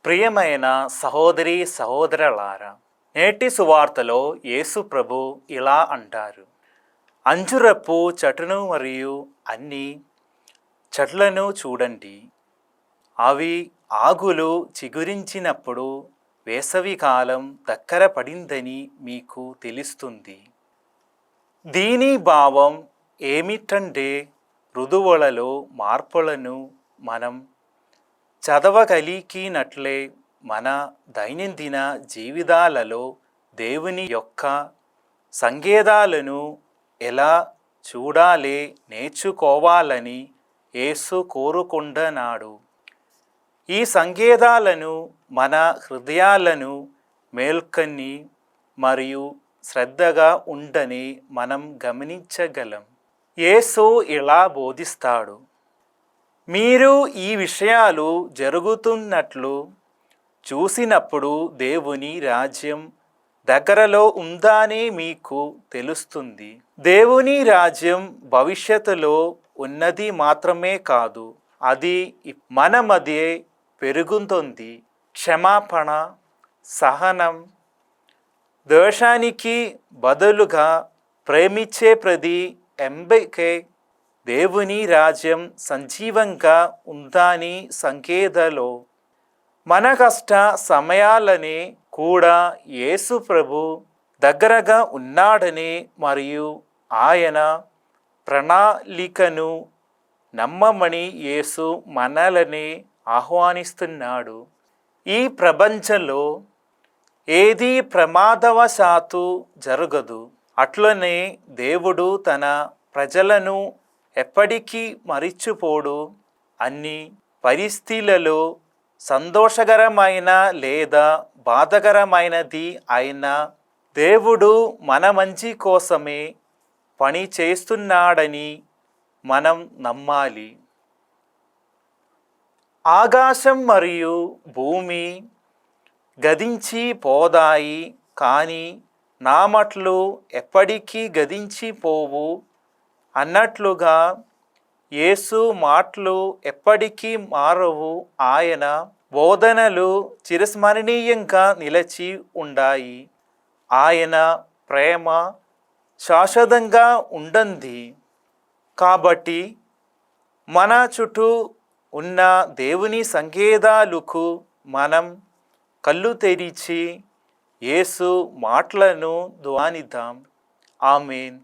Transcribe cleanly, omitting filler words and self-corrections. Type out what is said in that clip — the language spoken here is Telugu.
ప్రియమైన సహోదరి సహోదరులారా, నేటి సువార్తలో యేసు ప్రభు ఇలా అంటారు. అంజురపు చెట్టును మరియు అన్ని చెట్లను చూడండి. అవి ఆకులు చిగురించినప్పుడు వేసవికాలం దగ్గర పడిందని మీకు తెలుస్తుంది. దీని భావం ఏమిటంటే ఋతువులలో మార్పులను మనం చదవగలిగినట్లే మన దైనందిన జీవితాలలో దేవుని యొక్క సంకేతాలను ఎలా చూడాలి నేర్చుకోవాలని యేసు కోరుకుంటున్నాడు. ఈ సంకేతాలను మన హృదయాలను మేల్కొని మరియు శ్రద్ధగా ఉండని మనం గమనించగలం. యేసు ఇలా బోధిస్తాడు. మీరు ఈ విషయాలు జరుగుతున్నట్లు చూసినప్పుడు దేవుని రాజ్యం దగ్గరలో ఉందని మీకు తెలుస్తుంది. దేవుని రాజ్యం భవిష్యత్తులో ఉన్నది మాత్రమే కాదు, అది మన మధ్య పెరుగుతుంది. క్షమాపణ, సహనం, ద్వేషానికి బదులుగా ప్రేమించే ప్రతి ఎంపికే దేవుని రాజ్యం సజీవంగా ఉందని సంకేతాలు. మన కష్ట సమయాలని కూడా యేసు ప్రభు దగ్గరగా ఉన్నాడని మరియు ఆయన ప్రణాళికను నమ్మమని యేసు మనల్ని ఆహ్వానిస్తున్నాడు. ఈ ప్రపంచంలో ఏది ప్రమాదవశాత్తు జరగదు. అట్లనే దేవుడు తన ప్రజలను ఎప్పటికీ మరిచిపోడు. అన్ని పరిస్థితులలో సంతోషకరమైన లేదా బాధకరమైనది అయినా దేవుడు మన మంచి కోసమే పని చేస్తున్నాడని మనం నమ్మాలి. ఆకాశం మరియు భూమి గతించిపోతాయి, కానీ నా మాటలు ఎప్పటికీ గతించిపోవు అన్నట్లుగా యేసు మాటలు ఎప్పటికీ మారవు. ఆయన బోధనలు చిరస్మరణీయంగా నిలిచి ఉన్నాయి. ఆయన ప్రేమ శాశ్వతంగా ఉంటుంది. కాబట్టి మన చుట్టూ ఉన్న దేవుని సంకేతాలకు మనం కళ్ళు తెరిచి యేసు మాటలను ధ్యానిద్దాం. ఆమేన్.